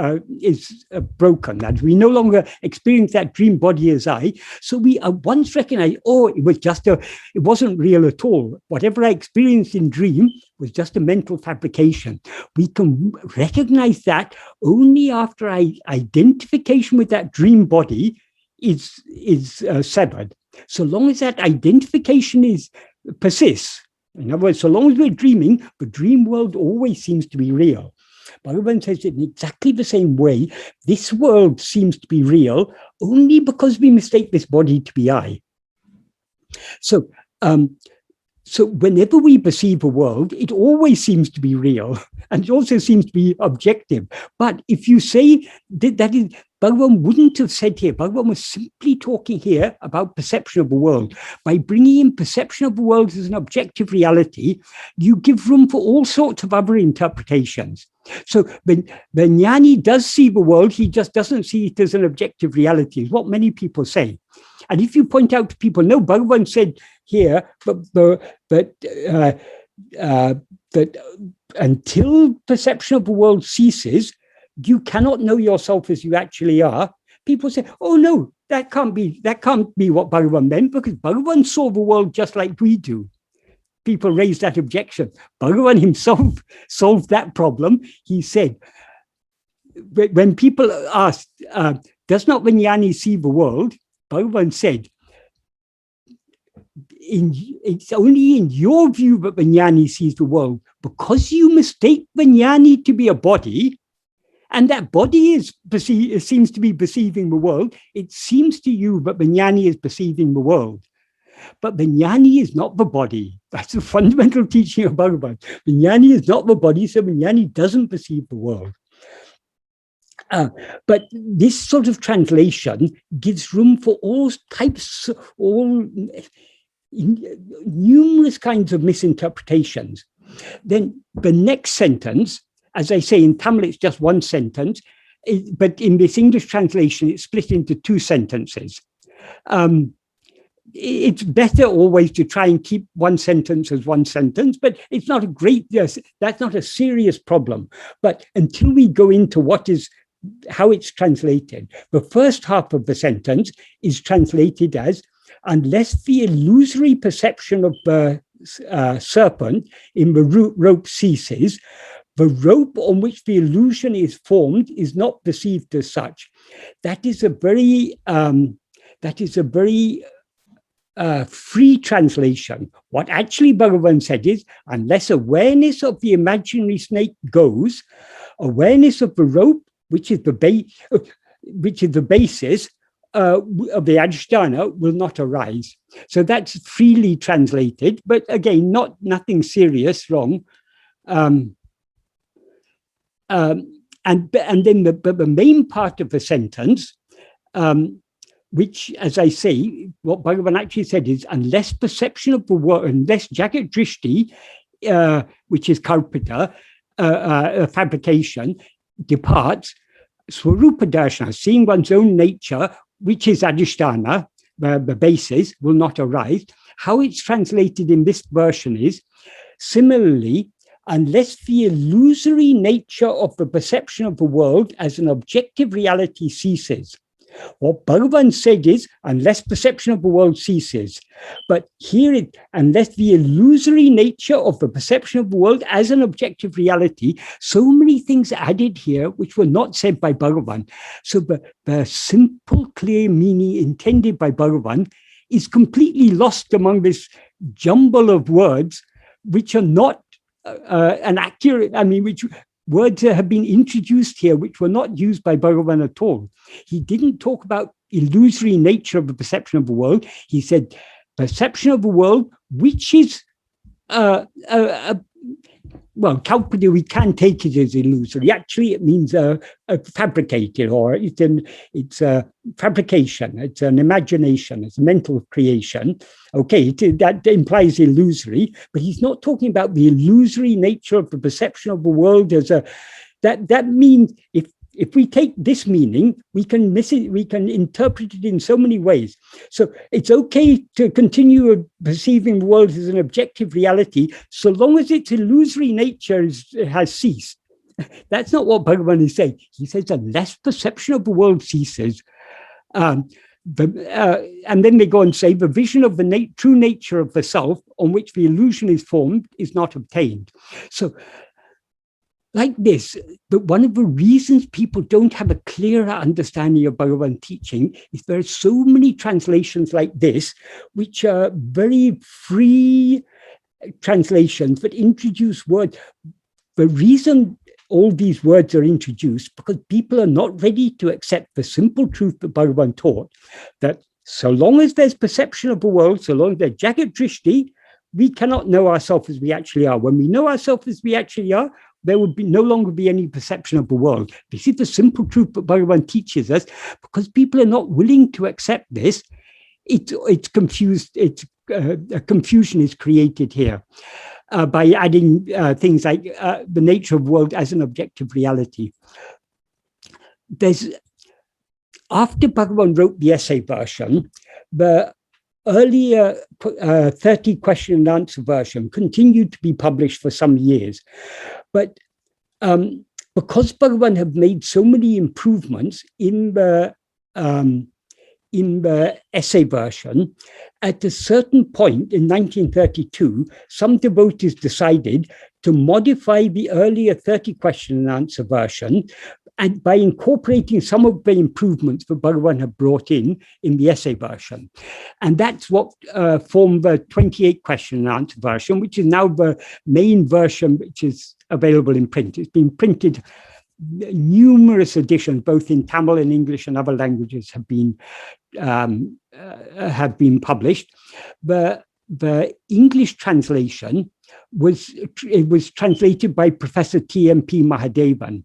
broken. That we no longer experience that dream body as I. So we once recognize, it wasn't real at all. Whatever I experienced in dream was just a mental fabrication. We can recognize that only after identification with that dream body is severed. So long as that identification persists, in other words, so long as we're dreaming, the dream world always seems to be real. Bhagavan says it in exactly the same way. This world seems to be real only because we mistake this body to be I. So whenever we perceive a world, it always seems to be real, and it also seems to be objective. But if you say that is, Bhagavan wouldn't have said here, Bhagavan was simply talking here about perception of the world. By bringing in perception of the world as an objective reality, you give room for all sorts of other interpretations. So when the jnani does see the world, he just doesn't see it as an objective reality, is what many people say. And if you point out to people, no, Bhagavan said here, that until perception of the world ceases, you cannot know yourself as you actually are. People say, oh no, that can't be what Bhagavan meant, because Bhagavan saw the world just like we do. People raise that objection. Bhagavan himself solved that problem. He said, when people asked, does not the jnani see the world? Bhagavan said, it's only in your view that the jnani sees the world, because you mistake the jnani to be a body, and that body seems to be perceiving the world. It seems to you that the jnani is perceiving the world. But the jnani is not the body. That's the fundamental teaching of Bhagavan. The jnani is not the body, so the jnani doesn't perceive the world. But this sort of translation gives room for all types, numerous kinds of misinterpretations. Then the next sentence, as I say, in Tamil, it's just one sentence, but in this English translation, it's split into two sentences. It's better always to try and keep one sentence as one sentence, but it's not a great, that's not a serious problem. But until we go into how it's translated, the first half of the sentence is translated as, unless the illusory perception of the serpent in the rope ceases, the rope on which the illusion is formed is not perceived as such. That is a very free translation. What actually Bhagavan said is, unless awareness of the imaginary snake goes, awareness of the rope, which is the basis of the adhiṣṭhāṉa, will not arise. So that's freely translated, but again, nothing serious wrong. And then the main part of the sentence, which, as I say, what Bhagavan actually said is, unless perception of the world, unless jaga-diruṣṭi, which is kaṛpita, fabrication, departs, sorūpa-darśaṇam, seeing one's own nature, which is adhiṣṭhāṉa, the basis, will not arise. How it's translated in this version is, similarly, unless the illusory nature of the perception of the world as an objective reality ceases. What Bhagavan said is, unless perception of the world ceases. But here, unless the illusory nature of the perception of the world as an objective reality, so many things added here which were not said by Bhagavan. So the simple, clear meaning intended by Bhagavan is completely lost among this jumble of words, which are not an accurate, which words that have been introduced here, which were not used by Bhagavan at all. He didn't talk about illusory nature of the perception of the world. He said perception of the world, which is, well, kaṛpita, we can take it as illusory. Actually, it means fabricated, or it's a fabrication. It's an imagination. It's a mental creation. Okay, that implies illusory, but he's not talking about the illusory nature of the perception of the world as that means if we take this meaning, we can miss it, we can interpret it in so many ways. So it's okay to continue perceiving the world as an objective reality, so long as its illusory nature has ceased. That's not what Bhagavan is saying. He says, unless perception of the world ceases, and then they go and say, the vision of the true nature of the self on which the illusion is formed is not obtained. So, like this, but one of the reasons people don't have a clearer understanding of Bhagavan teaching is there are so many translations like this, which are very free translations that introduce words. The reason all these words are introduced, because people are not ready to accept the simple truth that Bhagavan taught, that so long as there's perception of the world, so long as there's jagad-dṛṣṭi, we cannot know ourselves as we actually are. When we know ourselves as we actually are, there would no longer be any perception of the world. This is the simple truth that Bhagavan teaches us. Because people are not willing to accept this, it's confused. A confusion is created here by adding things like the nature of the world as an objective reality. After Bhagavan wrote the essay version, the earlier 30 question and answer version continued to be published for some years. But because Bhagavan had made so many improvements in the essay version, at a certain point in 1932, some devotees decided to modify the earlier 30 question and answer version, and by incorporating some of the improvements that Bhagavan had brought in the essay version. And that's what formed the 28 question and answer version, which is now the main version, which is available in print. It's been printed, numerous editions, both in Tamil and English and other languages have been published. The English translation was translated by Professor T.M.P. Mahadevan.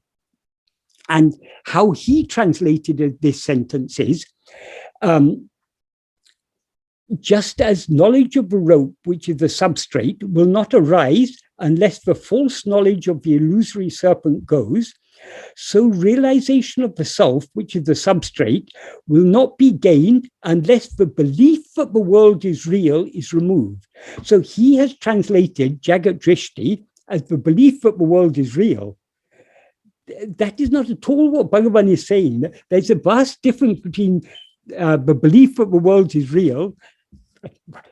And how he translated this sentence is, just as knowledge of the rope, which is the substrate, will not arise unless the false knowledge of the illusory serpent goes, so realization of the self, which is the substrate, will not be gained unless the belief that the world is real is removed. So he has translated jaga-diruṣṭi as the belief that the world is real. That is not at all what Bhagavan is saying. There's a vast difference between the belief that the world is real.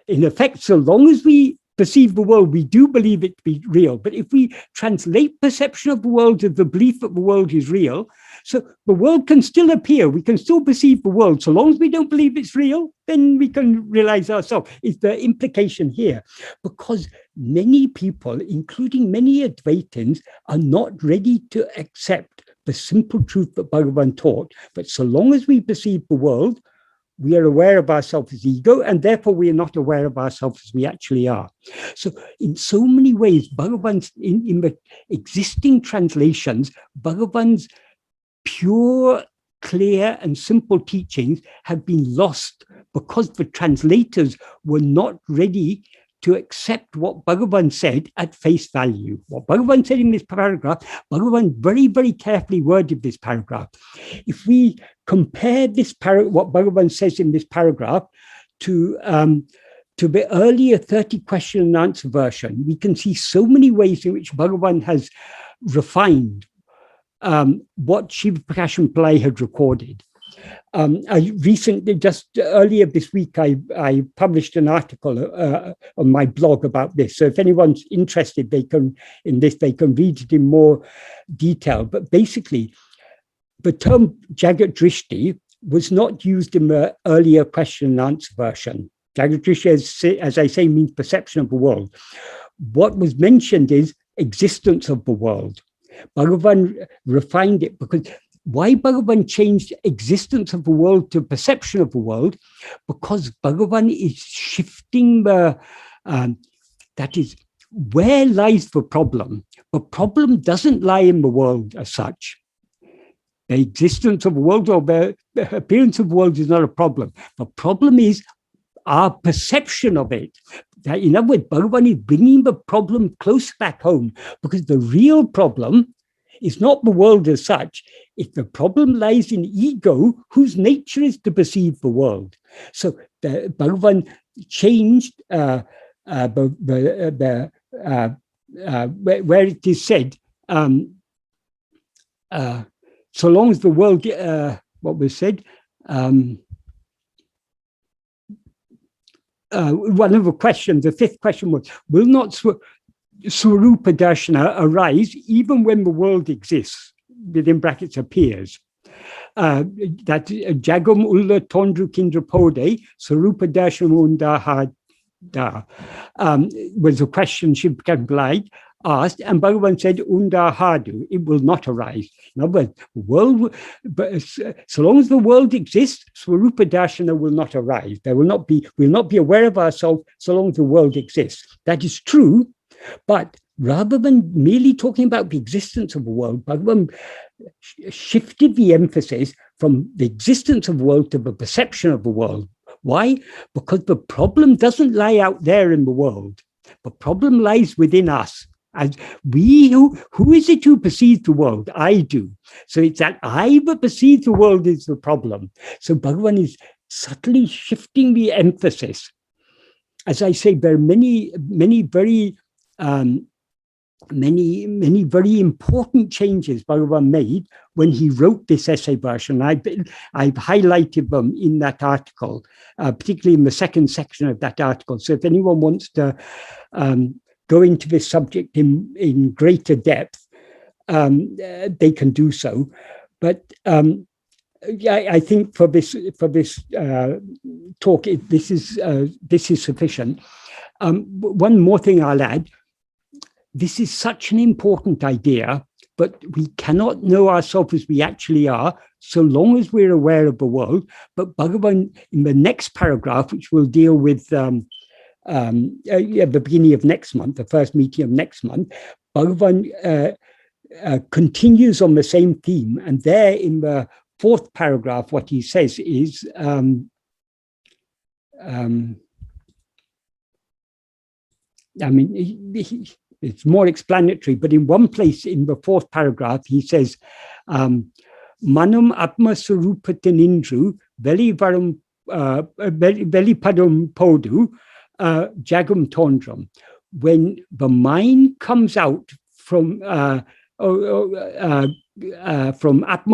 In effect, so long as we perceive the world, we do believe it to be real. But if we translate perception of the world as the belief that the world is real, so the world can still appear, we can still perceive the world. So long as we don't believe it's real, then we can realize ourselves. Is the implication here. Because many people, including many Advaitins, are not ready to accept the simple truth that Bhagavan taught. But so long as we perceive the world, we are aware of ourselves as ego, and therefore we are not aware of ourselves as we actually are. So in so many ways, Bhagavan's, in the existing translations, Bhagavan's pure, clear, and simple teachings have been lost because the translators were not ready to accept what Bhagavan said at face value. What Bhagavan said in this paragraph, Bhagavan very, very carefully worded this paragraph. If we compare this what Bhagavan says in this paragraph to the earlier 30 question and answer version, we can see so many ways in which Bhagavan has refined what Shiva Prakasham Pillai had recorded. I recently, just earlier this week, I published an article on my blog about this. So if anyone's interested, they can read it in more detail. But basically, the term jaga-diruṣṭi was not used in the earlier question and answer version. Jaga-diruṣṭi, as I say, means perception of the world. What was mentioned is existence of the world. Bhagavan refined it because why Bhagavan changed existence of the world to perception of the world? Because Bhagavan is shifting the, that is, where lies the problem? The problem doesn't lie in the world as such. The existence of the world or the appearance of the world is not a problem. The problem is our perception of it. In other words, Bhagavan is bringing the problem close back home because the real problem is not the world as such. If the problem lies in ego, whose nature is to perceive the world. So the Bhagavan changed where it is said, so long as the world, what was said, one of the questions, the fifth question was, will not sorūpa-darśaṇam arise even when the world exists, within brackets appears? That jagam ulla tondru kindra pode sorūpa-darśaṇam uṇḍāhādadu was a question Shiva Prakasham asked, and Bhagavan said, uṇḍāhādadu, it will not arise. In other words, world, but so long as the world exists, sorūpa-darśaṇam will not arise. There will not be, we'll not be aware of ourselves so long as the world exists. That is true, but rather than merely talking about the existence of the world, Bhagavan shifted the emphasis from the existence of the world to the perception of the world. Why? Because the problem doesn't lie out there in the world. The problem lies within us. As we, who is it who perceives the world? I do. So it's that I that perceives the world is the problem. So Bhagavan is subtly shifting the emphasis. As I say, there are many very important changes Bhagavan made when he wrote this essay version. I've highlighted them in that article, particularly in the second section of that article. So if anyone wants to go into this subject in greater depth, they can do so. But I think for this talk, this is sufficient. One more thing I'll add. This is such an important idea, but we cannot know ourselves as we actually are so long as we're aware of the world. But Bhagavan, in the next paragraph, which we'll deal with at the beginning of next month, the first meeting of next month, Bhagavan continues on the same theme. And there in the fourth paragraph, what he says is, I mean, it's more explanatory, but in one place in the fourth paragraph, he says, maṇam atma sarupatinindru velivaram velipadam podu jagam tondram. When the mind comes out from Atma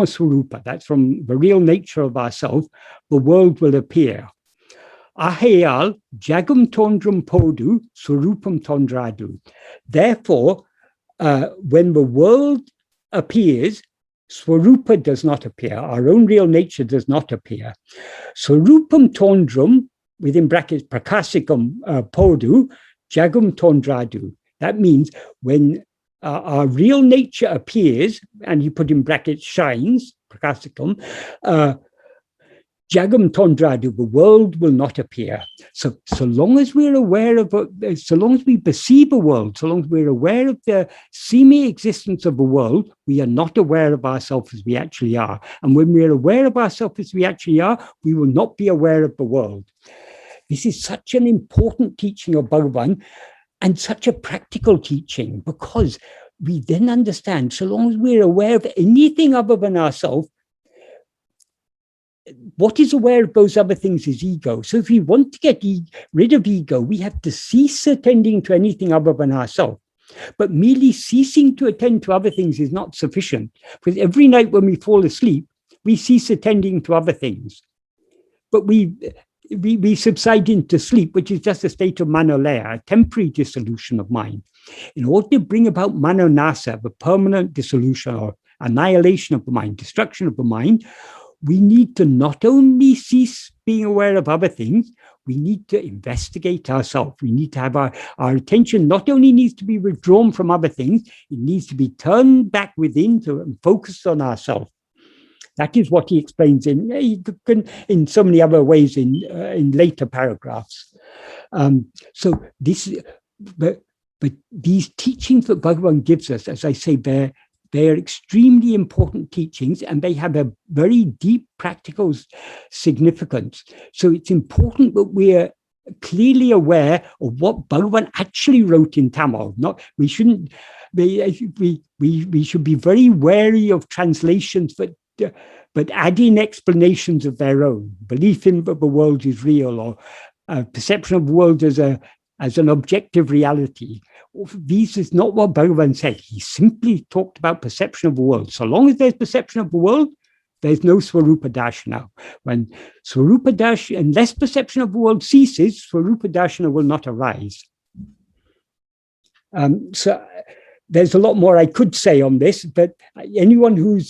Sarupa, that's from the real nature of ourself, the world will appear. Āhiya jagam tondram podu sorūpam tondradu. Therefore, when the world appears, Swarupa does not appear. Our own real nature does not appear. Sorūpam tondram, within brackets, prakasikam podu, jagam tondradu. That means when our real nature appears, and you put in brackets shines, prakasikam, jagam tondradu, the world will not appear. So long as we're aware of, so long as we perceive a world, so long as we're aware of the seeming existence of a world, we are not aware of ourselves as we actually are. And when we're aware of ourselves as we actually are, we will not be aware of the world. This is such an important teaching of Bhagavan and such a practical teaching, because we then understand, so long as we're aware of anything other than ourselves, what is aware of those other things is ego. So if we want to get rid of ego, we have to cease attending to anything other than ourselves. But merely ceasing to attend to other things is not sufficient, because every night when we fall asleep, we cease attending to other things. But we subside into sleep, which is just a state of manolaya, a temporary dissolution of mind. In order to bring about manonasa, the permanent dissolution or annihilation of the mind, destruction of the mind, we need to not only cease being aware of other things, we need to investigate ourselves. We need to have our attention not only needs to be withdrawn from other things, it needs to be turned back within and focused on ourselves. That is what he explains in so many other ways in later paragraphs. So these teachings that Bhagavan gives us, as I say, they're extremely important teachings, and they have a very deep practical significance. So it's important that we're clearly aware of what Bhagavan actually wrote in Tamil. We should be very wary of translations but add in explanations of their own. Belief in that the world is real, or perception of the world as an objective reality. This is not what Bhagavan said. He simply talked about perception of the world. So long as there's perception of the world, there's no sorūpa-darśaṇam. When sorūpa-darśaṇam, unless perception of the world ceases, sorūpa-darśaṇam will not arise. So there's a lot more I could say on this, but anyone who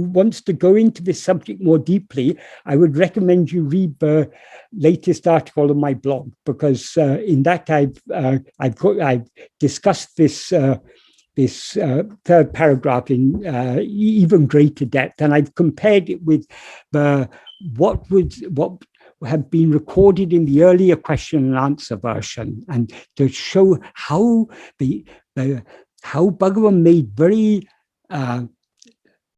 wants to go into this subject more deeply, I would recommend you read the latest article on my blog, because in that I've discussed this third paragraph in even greater depth, and I've compared it with what had been recorded in the earlier question and answer version, and to show how Bhagavan made very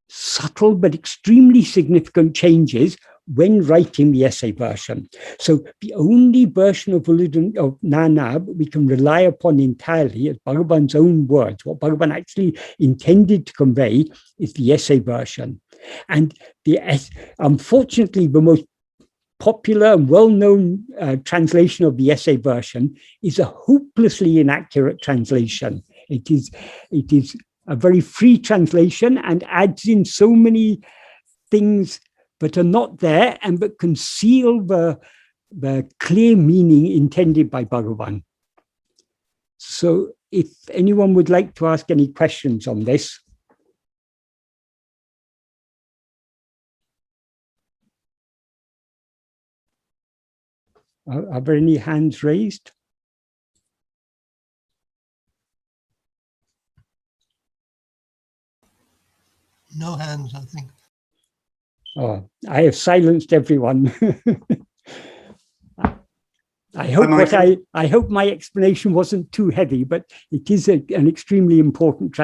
subtle but extremely significant changes when writing the essay version. So the only version of Nāṉ Ār we can rely upon entirely as Bhagavan's own words, what Bhagavan actually intended to convey, is the essay version. And unfortunately, the most popular and well-known translation of the essay version is a hopelessly inaccurate translation. It is a very free translation and adds in so many things that are not there and that conceal the clear meaning intended by Bhagavan. So if anyone would like to ask any questions on this. Are there any hands raised? No hands, I think. Oh, I have silenced everyone. I hope my explanation wasn't too heavy, but it is an extremely important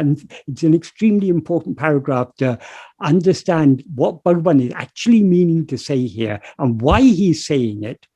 paragraph to understand what Bhagavan is actually meaning to say here and why he's saying it.